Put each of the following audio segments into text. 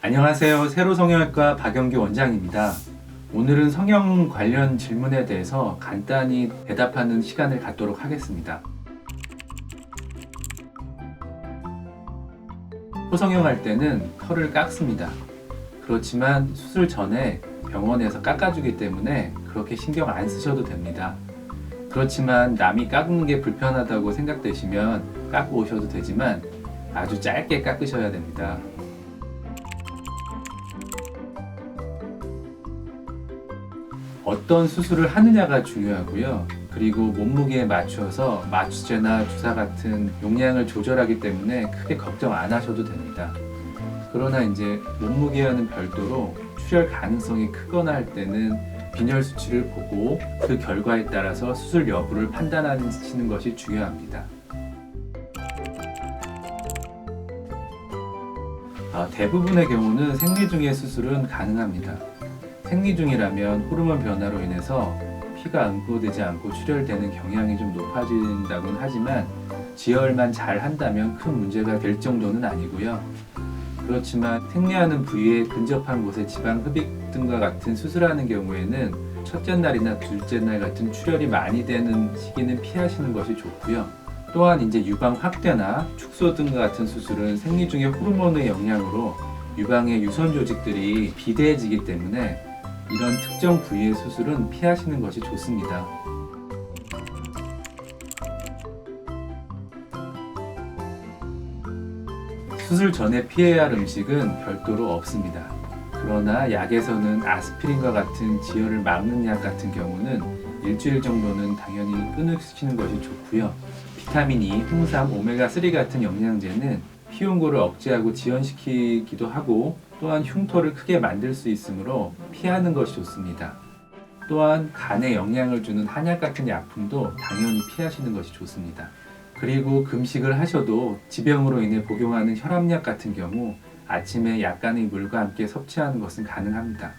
안녕하세요. 세로성형외과 박영규 원장입니다. 오늘은 성형 관련 질문에 대해서 간단히 대답하는 시간을 갖도록 하겠습니다. 코성형할 때는 털을 깎습니다. 그렇지만 수술 전에 병원에서 깎아주기 때문에 그렇게 신경 안 쓰셔도 됩니다. 그렇지만 남이 깎는 게 불편하다고 생각되시면 깎고 오셔도 되지만 아주 짧게 깎으셔야 됩니다. 어떤 수술을 하느냐가 중요하고요. 그리고 몸무게에 맞춰서 마취제나 주사 같은 용량을 조절하기 때문에 크게 걱정 안 하셔도 됩니다. 그러나 이제 몸무게와는 별도로 출혈 가능성이 크거나 할 때는 빈혈 수치를 보고 그 결과에 따라서 수술 여부를 판단하시는 것이 중요합니다. 대부분의 경우는 생리 중의 수술은 가능합니다. 생리 중이라면 호르몬 변화로 인해서 피가 응고되지 않고 출혈되는 경향이 좀 높아진다고는 하지만 지혈만 잘 한다면 큰 문제가 될 정도는 아니고요. 그렇지만 생리하는 부위에 근접한 곳에 지방 흡입 등과 같은 수술하는 경우에는 첫째 날이나 둘째 날 같은 출혈이 많이 되는 시기는 피하시는 것이 좋고요. 또한 이제 유방 확대나 축소 등과 같은 수술은 생리 중에 호르몬의 영향으로 유방의 유선 조직들이 비대해지기 때문에 이런 특정 부위의 수술은 피하시는 것이 좋습니다. 수술 전에 피해야 할 음식은 별도로 없습니다. 그러나 약에서는 아스피린과 같은 지혈을 막는 약 같은 경우는 일주일 정도는 당연히 끊으시는 것이 좋고요. 비타민 E, 홍삼, 오메가3 같은 영양제는 피흉고를 억제하고 지연시키기도 하고 또한 흉터를 크게 만들 수 있으므로 피하는 것이 좋습니다. 또한 간에 영향을 주는 한약 같은 약품도 당연히 피하시는 것이 좋습니다. 그리고 금식을 하셔도 지병으로 인해 복용하는 혈압약 같은 경우 아침에 약간의 물과 함께 섭취하는 것은 가능합니다.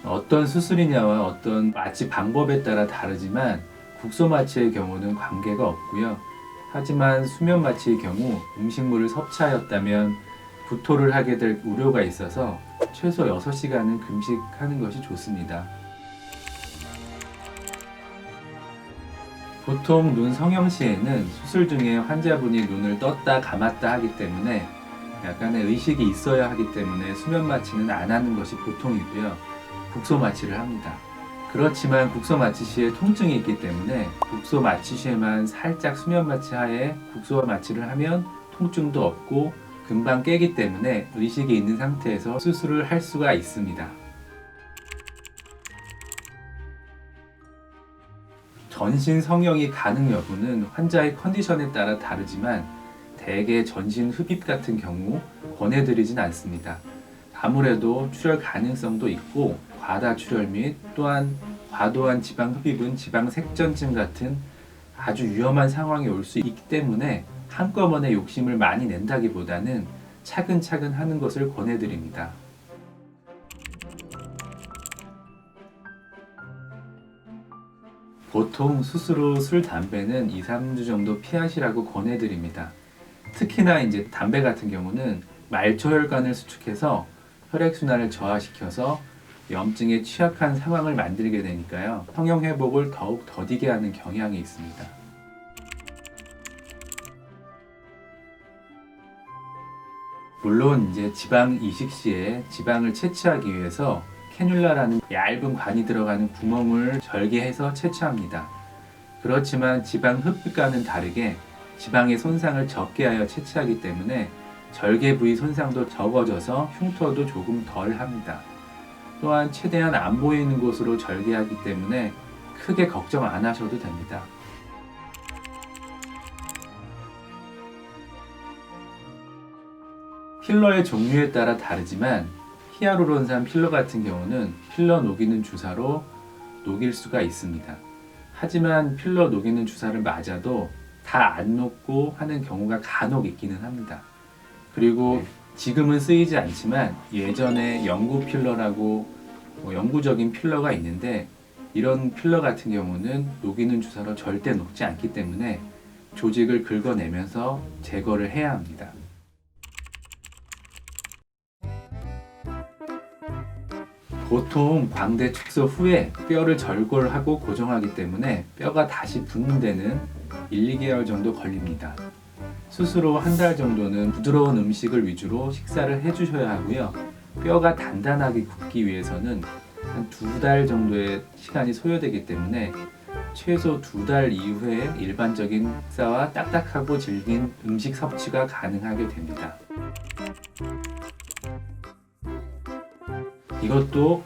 어떤 수술이냐와 어떤 마취 방법에 따라 다르지만 국소 마취의 경우는 관계가 없고요. 하지만 수면 마취의 경우 음식물을 섭취하였다면 구토를 하게 될 우려가 있어서 최소 6시간은 금식하는 것이 좋습니다. 보통 눈 성형 시에는 수술 중에 환자분이 눈을 떴다 감았다 하기 때문에 약간의 의식이 있어야 하기 때문에 수면 마취는 안 하는 것이 보통이고요. 국소 마취를 합니다. 그렇지만 국소 마취 시에 통증이 있기 때문에 국소 마취 시에만 살짝 수면 마취 하에 국소 마취를 하면 통증도 없고 금방 깨기 때문에 의식이 있는 상태에서 수술을 할 수가 있습니다. 전신 성형이 가능 여부는 환자의 컨디션에 따라 다르지만 대개 전신 흡입 같은 경우 권해드리진 않습니다. 아무래도 출혈 가능성도 있고 과다 출혈 및 또한 과도한 지방 흡입은 지방 색전증 같은 아주 위험한 상황이 올 수 있기 때문에 한꺼번에 욕심을 많이 낸다기보다는 차근차근 하는 것을 권해드립니다. 보통 수술 후 술, 담배는 2, 3주 정도 피하시라고 권해드립니다. 특히나 이제 담배 같은 경우는 말초혈관을 수축해서 혈액순환을 저하시켜서 염증에 취약한 상황을 만들게 되니까요. 성형 회복을 더욱 더디게 하는 경향이 있습니다. 물론 이제 지방 이식 시에 지방을 채취하기 위해서 캐뉼라라는 얇은 관이 들어가는 구멍을 절개해서 채취합니다. 그렇지만 지방 흡입과는 다르게 지방의 손상을 적게 하여 채취하기 때문에 절개 부위 손상도 적어져서 흉터도 조금 덜 합니다. 또한 최대한 안 보이는 곳으로 절개하기 때문에 크게 걱정 안 하셔도 됩니다. 필러의 종류에 따라 다르지만 히아루론산 필러 같은 경우는 필러 녹이는 주사로 녹일 수가 있습니다. 하지만 필러 녹이는 주사를 맞아도 다 안 녹고 하는 경우가 간혹 있기는 합니다. 그리고 지금은 쓰이지 않지만 예전에 영구 필러라고 영구적인 필러가 있는데 이런 필러 같은 경우는 녹이는 주사로 절대 녹지 않기 때문에 조직을 긁어내면서 제거를 해야 합니다. 보통 광대 축소 후에 뼈를 절골하고 고정하기 때문에 뼈가 다시 붙는 데는 1, 2개월 정도 걸립니다. 수술 후 한 달 정도는 부드러운 음식을 위주로 식사를 해주셔야 하고요. 뼈가 단단하게 굳기 위해서는 한 2달 정도의 시간이 소요되기 때문에 최소 2달 이후에 일반적인 식사와 딱딱하고 질긴 음식 섭취가 가능하게 됩니다. 이것도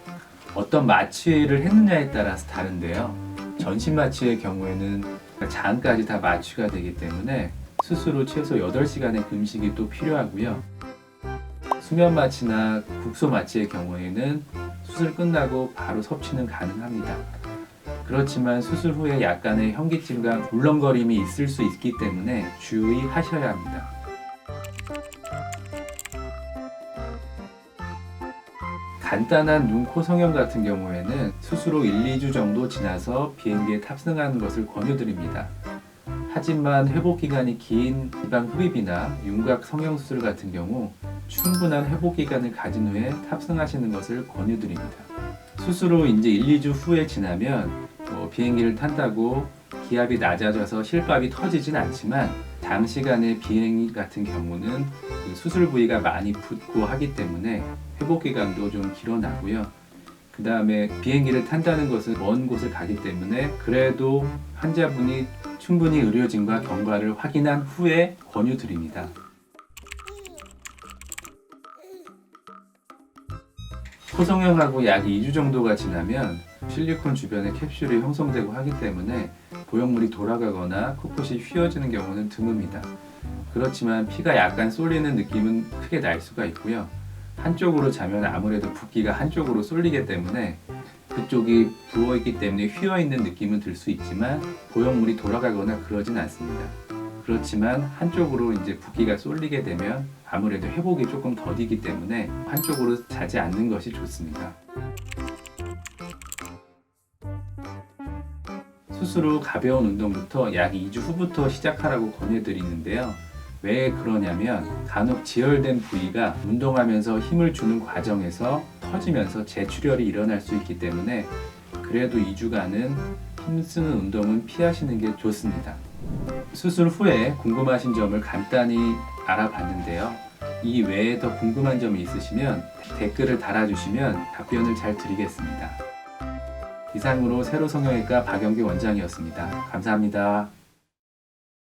어떤 마취를 했느냐에 따라서 다른데요. 전신 마취의 경우에는 장까지 다 마취가 되기 때문에 수술 후 최소 8시간의 금식이 또 필요하고요. 수면 마취나 국소 마취의 경우에는 수술 끝나고 바로 섭취는 가능합니다. 그렇지만 수술 후에 약간의 현기증과 울렁거림이 있을 수 있기 때문에 주의하셔야 합니다. 간단한 눈, 코 성형 같은 경우에는 수술 후 1, 2주 정도 지나서 비행기에 탑승하는 것을 권유드립니다. 하지만 회복 기간이 긴 지방 흡입이나 윤곽 성형 수술 같은 경우 충분한 회복 기간을 가진 후에 탑승하시는 것을 권유드립니다. 수술 후 이제 1, 2주 후에 지나면 비행기를 탄다고 기압이 낮아져서 실밥이 터지진 않지만 장시간의 비행 같은 경우는 수술 부위가 많이 붓고 하기 때문에 회복 기간도 좀 길어나고요. 그 다음에 비행기를 탄다는 것은 먼 곳을 가기 때문에 그래도 환자분이 충분히 의료진과 경과를 확인한 후에 권유드립니다. 코 성형하고 약 2주 정도가 지나면 실리콘 주변에 캡슐이 형성되고 하기 때문에 보형물이 돌아가거나 코끝이 휘어지는 경우는 드뭅니다. 그렇지만 피가 약간 쏠리는 느낌은 크게 날 수가 있고요. 한쪽으로 자면 아무래도 붓기가 한쪽으로 쏠리기 때문에 그쪽이 부어있기 때문에 휘어있는 느낌은 들 수 있지만 보형물이 돌아가거나 그러진 않습니다. 그렇지만 한쪽으로 이제 붓기가 쏠리게 되면 아무래도 회복이 조금 더디기 때문에 한쪽으로 자지 않는 것이 좋습니다. 수술 후 가벼운 운동부터 약 2주 후부터 시작하라고 권해드리는데요. 왜 그러냐면 간혹 지혈된 부위가 운동하면서 힘을 주는 과정에서 터지면서 재출혈이 일어날 수 있기 때문에 그래도 2주간은 힘쓰는 운동은 피하시는 게 좋습니다. 수술 후에 궁금하신 점을 간단히 알아봤는데요. 이 외에 더 궁금한 점이 있으시면 댓글을 달아주시면 답변을 잘 드리겠습니다. 이상으로 세로성형외과 박영기 원장이었습니다. 감사합니다.